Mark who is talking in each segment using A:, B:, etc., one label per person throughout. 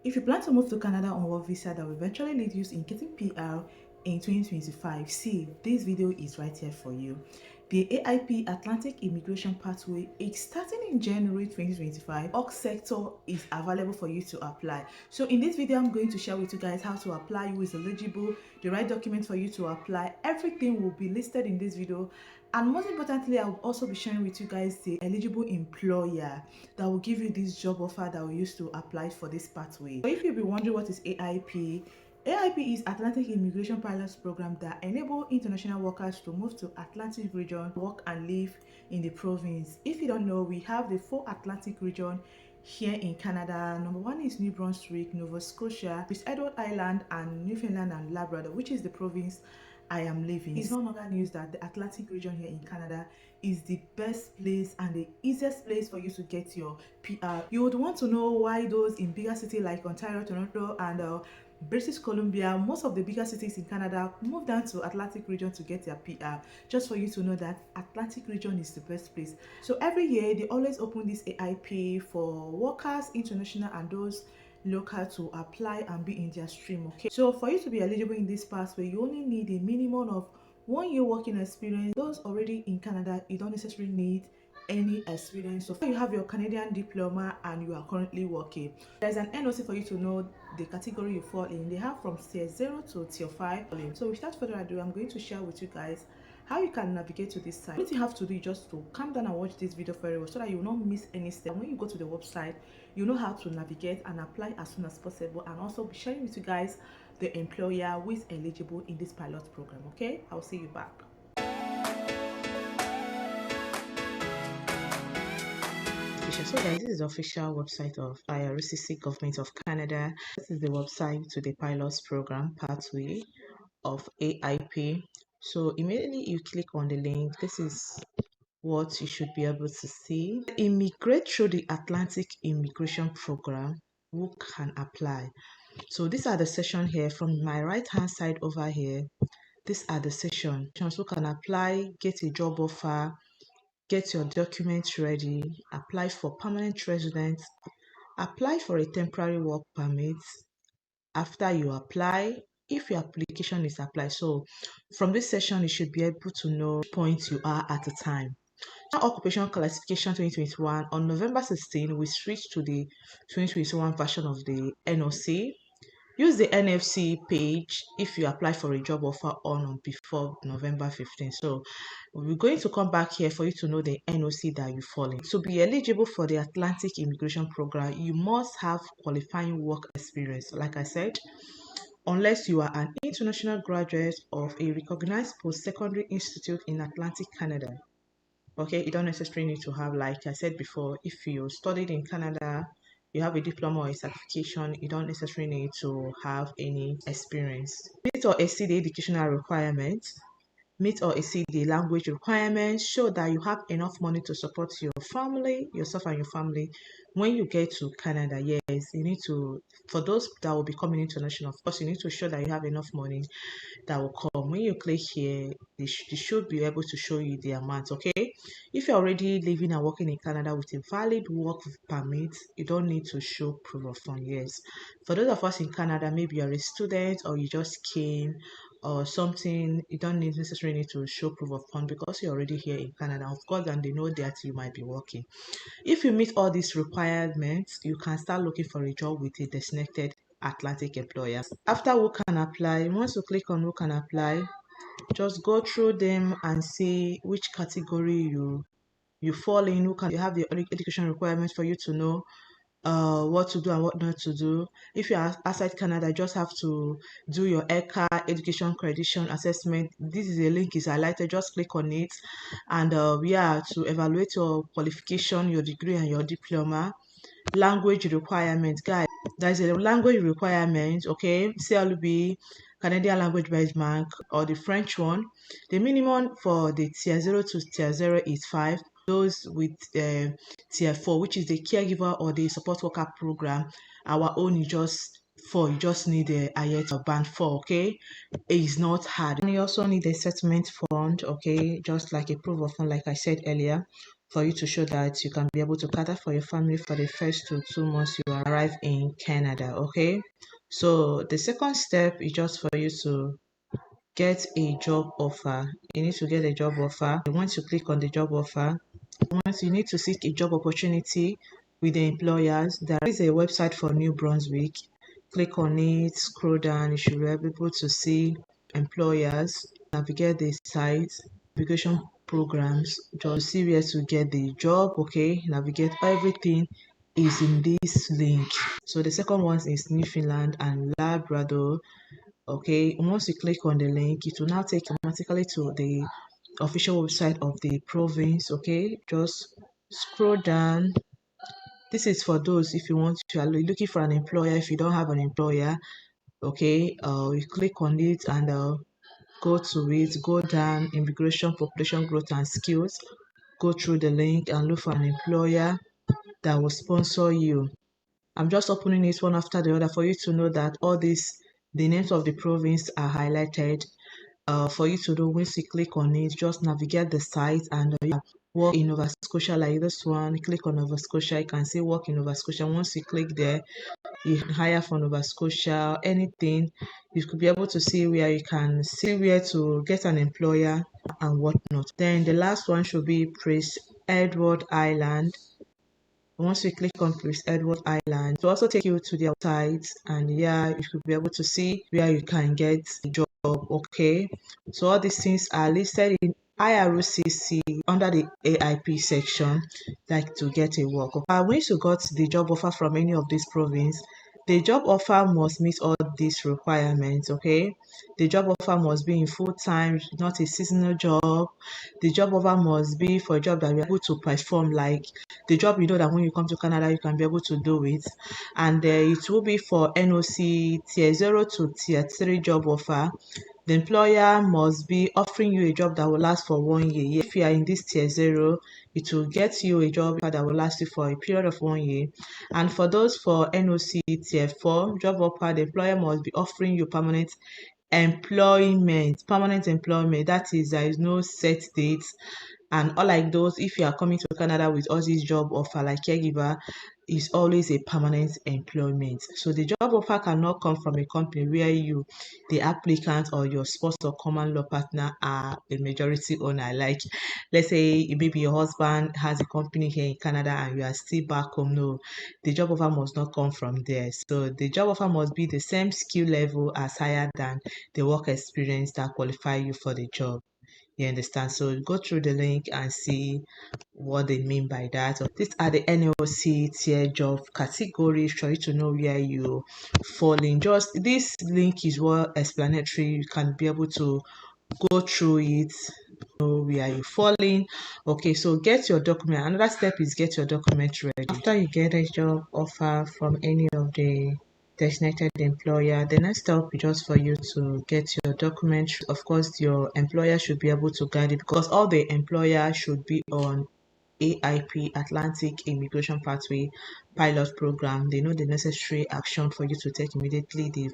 A: If you plan to move to Canada on work visa that will eventually lead you in getting PR in 2025, see, this video is right here for you. The AIP Atlantic Immigration Pathway is starting in January 2025. All sector is available for you to apply. So in this video, I'm going to share with you guys how to apply, who is eligible, the right document for you to apply. Everything will be listed in this video. And most importantly, I will also be sharing with you guys the eligible employer that will give you this job offer that we use to apply for this pathway. So if you'll be wondering what is AIP, AIP is Atlantic Immigration Pilots Program that enable international workers to move to Atlantic region, work and live in the province. If you don't know, we have the 4 Atlantic region here in Canada. Number 1 is New Brunswick, Nova Scotia, Prince Edward Island, and Newfoundland and Labrador, which is the province I am living. It's no longer news that the Atlantic region here in Canada is the best place and the easiest place for you to get your PR. You would want to know why those in bigger cities like Ontario, Toronto, and British Columbia, most of the bigger cities in Canada, move down to Atlantic region to get their PR. Just for you to know that Atlantic region is the best place. So every year they always open this AIP for workers, international and those local to apply and be in their stream. Okay, so for you to be eligible in this pathway, you only need a minimum of 1 year working experience. Those already in Canada, you don't necessarily need any experience. So you have your Canadian diploma and you are currently working, there's an NOC for you to know the category you fall in. They have from tier 0 to tier 5. So without further ado, I'm going to share with you guys how you can navigate to this site. What you have to do is just to calm down and watch this video very well so that you will not miss any step. When you go to the website, you know how to navigate and apply as soon as possible, and also be sharing with you guys the employer who is eligible in this pilot program. Okay, I'll see you back. So guys, this is the official website of IRCC Government of Canada. This is the website to the pilots program pathway of AIP. So immediately you click on the link, this is what you should be able to see. Immigrate through the Atlantic Immigration Program. Who can apply? So these are the section here. From my right hand side over here, these are the sections who can apply, get a job offer, get your documents ready, apply for permanent residence, apply for a temporary work permit. After you apply, if your application is applied, so from this session you should be able to know which point you are at a time. Occupational Classification 2021, on November 16 we switched to the 2021 version of the NOC. Use the NFC page if you apply for a job offer on or before November 15. So we're going to come back here for you to know the NOC that you fall in. To be eligible for the Atlantic Immigration Program, you must have qualifying work experience. Like I said, unless you are an international graduate of a recognized post-secondary institute in Atlantic Canada. Okay, you don't necessarily need to have, like I said before, if you studied in Canada, you have a diploma or a certification, you don't necessarily need to have any experience. Meet or exceed the educational requirements. Meet or exceed the language requirements. Show that you have enough money to support your family, yourself and your family. When you get to Canada, yes, you need to, for those that will be coming international, of course, you need to show that you have enough money that will come. When you click here, they should be able to show you the amount. Okay, if you're already living and working in Canada with a valid work permit, you don't need to show proof of fund. Yes, for those of us in Canada, maybe you're a student or you just came or something, you don't necessarily need to show proof of fund because you're already here in Canada, of course, and they know that you might be working. If you meet all these requirements, you can start looking for a job with a designated Atlantic employer. After who can apply, once you click on who can apply, just go through them and see which category you fall in. Who can, you have the education requirements for you to know what to do and what not to do. If you are outside Canada, you just have to do your ECA education accreditation assessment. This is a link is highlighted, just click on it, and yeah, to evaluate your qualification, your degree and your diploma. Language requirements, guys, there's a language requirement. Okay, CLB, Canadian Language Based Bank, or the French one. The minimum for the tier 0 to tier 0 is 5. Those with tier 4, which is the caregiver or the support worker program, our own is just 4. You just need a IELTS band 4. Okay, it is not hard. And you also need a settlement fund. Okay, just like a proof of fund, like I said earlier. for you to show that you can be able to cater for your family for the first 2 months you arrive in Canada. Okay, so the second step is just for you to get a job offer. You need to get a job offer. Once you click on the job offer, once you need to seek a job opportunity with the employers, there is a website for New Brunswick. Click on it, scroll down, you should be able to see employers, navigate the site, application programs, just see where to get the job. Okay, navigate everything is in this link. So the second one is Newfoundland and Labrador. Okay, once you click on the link, it will now take you automatically to the official website of the province. Okay, just scroll down. This is for those if you want to are looking for an employer. If you don't have an employer, okay, you click on it and go to it, go down, immigration, population growth and skills, go through the link and look for an employer that will sponsor you. I'm just opening it one after the other for you to know that all these, the names of the province are highlighted. For you to do, once you click on it, just navigate the site and work in Nova Scotia like this one. Click on Nova Scotia, you can see work in Nova Scotia. Once you click there, you hire for Nova Scotia, anything, you could be able to see where you can see where to get an employer and whatnot. Then the last one should be Prince Edward Island. Once you click on Prince Edward Island, it will also take you to their website, and yeah, you should be able to see where you can get a job. Okay, so all these things are listed in IRCC under the AIP section, like to get a work. Once you got the job offer from any of these province, the job offer must meet all these requirements. Okay, the job offer must be in full time, not a seasonal job. The job offer must be for a job that you're able to perform, like the job you know that when you come to Canada you can be able to do it. And it will be for NOC tier 0 to tier 3 job offer. The employer must be offering you a job that will last for 1 year. If you are in this tier 0, it will get you a job that will last you for a period of 1 year. And for those for NOC tier 4 job offer, the employer must be offering you permanent employment. That is, there is no set date. And unlike those, if you are coming to Canada with all these job offer like caregiver, is always a permanent employment. So the job offer cannot come from a company where you, the applicant or your spouse or common law partner, are a majority owner. Like, let's say maybe your husband has a company here in Canada and you are still back home. No, the job offer must not come from there. So the job offer must be the same skill level as higher than the work experience that qualify you for the job. You understand? So go through the link and see what they mean by that. So these are the NLC tier job categories for you to know where you fall in. Just this link is well explanatory. You can be able to go through it, know where you fall in. Okay, so get your document. Another step is get your document ready. After you get a job offer from any of the designated employer, the next step is just for you to get your document. Of course, your employer should be able to guide it because all the employer should be on AIP, Atlantic Immigration Pathway Pilot Program. They know the necessary action for you to take immediately. They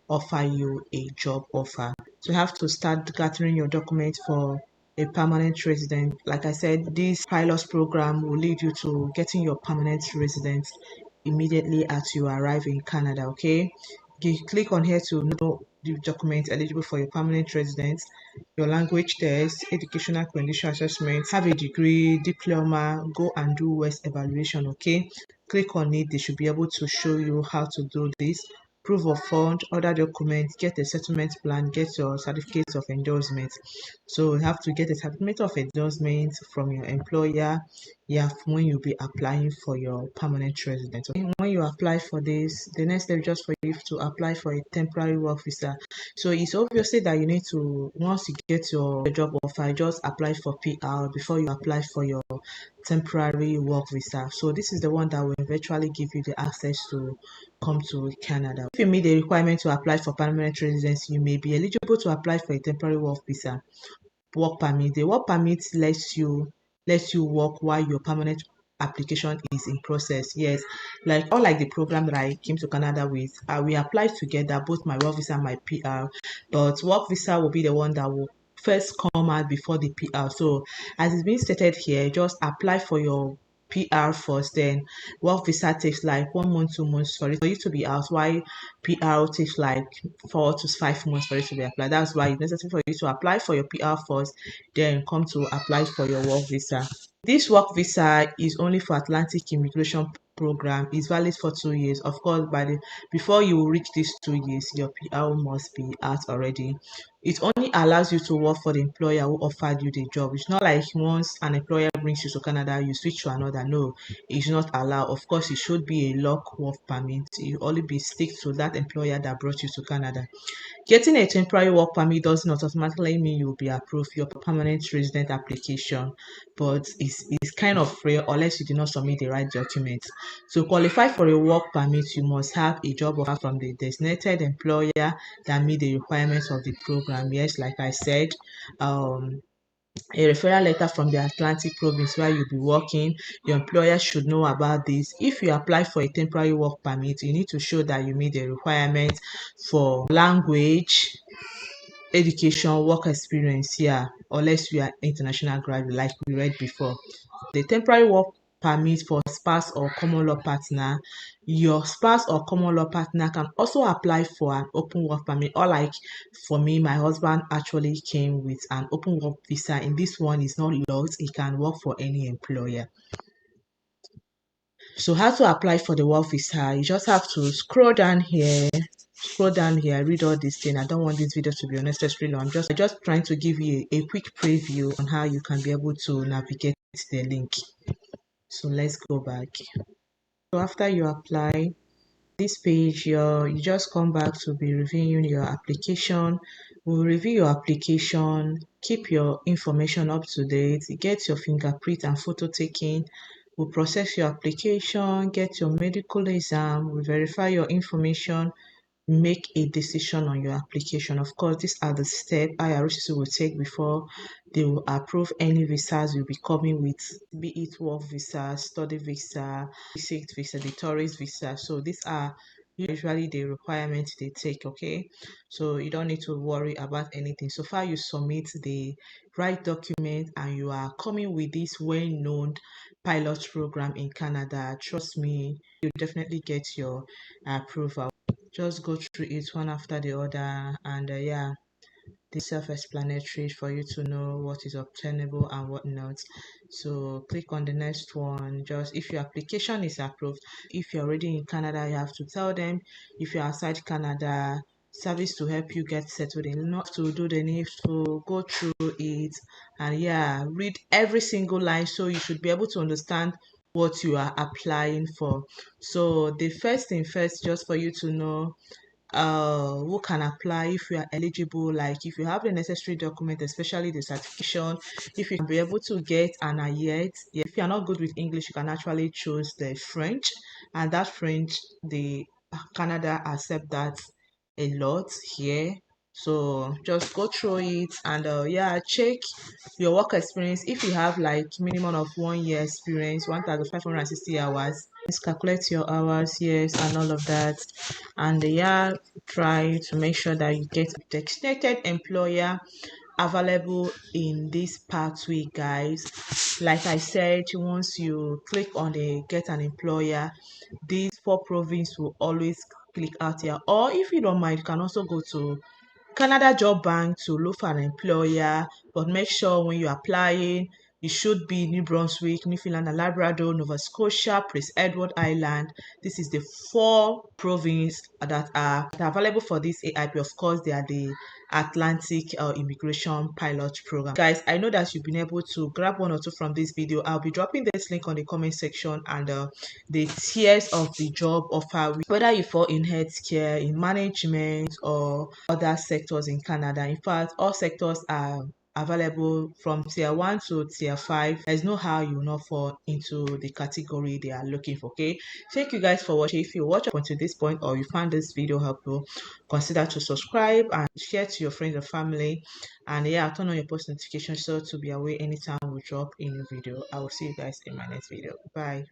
A: offer you a job offer. So you have to start gathering your documents for a permanent resident. Like I said, this pilot program will lead you to getting your permanent residence immediately as you arrive in Canada. Okay, you click on here to know the documents eligible for your permanent residence, your language test, educational credential assessment, have a degree, diploma, go and do West evaluation. Okay, click on it. They should be able to show you how to do this. Proof of fund, other documents, get a settlement plan, get your certificate of endorsement. So you have to get a certificate of endorsement from your employer. Yeah, when you'll be applying for your permanent residence. Okay? When you apply for this, the next step is just for you to apply for a temporary work visa. So it's obviously that you need to, once you get your job offer, just apply for PR before you apply for your temporary work visa. So this is the one that will eventually give you the access to come to Canada. If you meet the requirement to apply for permanent residence, you may be eligible to apply for a temporary work visa. Work permit. The work permit lets you work while your permanent application is in process. Yes, like unlike the program that I came to Canada with, we applied together, both my work visa and my PR, but work visa will be the one that will first come out before the PR. So as it's being stated here, just apply for your PR first, then work visa takes like 1 month, 2 months for you to be out, while PR takes like 4 to 5 months for it to be applied. That's why it's necessary for you to apply for your PR first, then come to apply for your work visa. This work visa is only for Atlantic Immigration Program. It's valid for 2 years. Of course, before you reach these 2 years, your PR must be out already. It only allows you to work for the employer who offered you the job. It's not like once an employer brings you to Canada, you switch to another. No, it's not allowed. Of course, it should be a lock work permit. You only be stick to that employer that brought you to Canada. Getting a temporary work permit does not automatically mean you will be approved your permanent resident application, but it's kind of rare unless you did not submit the right documents. To qualify for a work permit, you must have a job offer from the designated employer that meet the requirements of the program. Yes, like I said, a referral letter from the Atlantic province where you'll be working, your employer should know about this. If you apply for a temporary work permit, you need to show that you meet the requirements for language, education, work experience here, unless you are international graduate like we read before. The temporary work permit for spouse or common law partner, your spouse or common law partner can also apply for an open work permit, or like for me, my husband actually came with an open work visa. In this one, is not locked, he can work for any employer. So how to apply for the work visa? You just have to scroll down here, read all this thing. I don't want this video to be unnecessarily long. I'm just trying to give you a quick preview on how you can be able to navigate the link. So let's go back. So after you apply this page, you just come back to be reviewing your application. We'll review your application, keep your information up to date, get your fingerprint and photo taken. We'll process your application, get your medical exam, we'll verify your information, make a decision on your application. Of course, these are the steps IRCC will take before they will approve any visas you'll be coming with, be it work visa, study visa, visit visa, the tourist visa. So these are usually the requirements they take. Okay, so you don't need to worry about anything. So far you submit the right document and you are coming with this well-known pilot program in Canada, trust me, you definitely get your approval. Just go through it one after the other, and yeah, this self-explanatory for you to know what is obtainable and what not. So click on the next one. Just if your application is approved, if you're already in Canada, you have to tell them. If you're outside Canada, service to help you get settled in, not to do the needful, go through it, and yeah, read every single line so you should be able to understand what you are applying for. So the first thing first, just for you to know who can apply, if you are eligible, like if you have the necessary document, especially the certification, if you can be able to get an AIP. Yeah, if you are not good with English, you can actually choose the French, and that French, the Canada accept that a lot here. So just go through it, and yeah, check your work experience. If you have like minimum of 1 year experience, 1,560 hours, just calculate your hours, yes, and all of that. And yeah, try to make sure that you get a designated employer available in this pathway, guys. Like I said, once you click on the get an employer, these 4 provinces will always click out here. Or if you don't mind, you can also go to Canada Job Bank to look for an employer, but make sure when you're applying, it should be New Brunswick, Newfoundland and Labrador, Nova Scotia, Prince Edward Island. This is the 4 provinces that are available for this AIP. Of course, they are the Atlantic Immigration Pilot Program. Guys, I know that you've been able to grab one or two from this video. I'll be dropping this link on the comment section, and the tiers of the job offer, whether you fall in healthcare, in management, or other sectors in Canada. In fact, all sectors are available from tier 1 to tier 5. There's no how you will not fall into the category they are looking for. Okay, thank you guys for watching. If you watch up until this point or you found this video helpful, consider to subscribe and share to your friends and family, and yeah, turn on your post notifications so to be aware anytime we drop a new video. I will see you guys in my next video. Bye.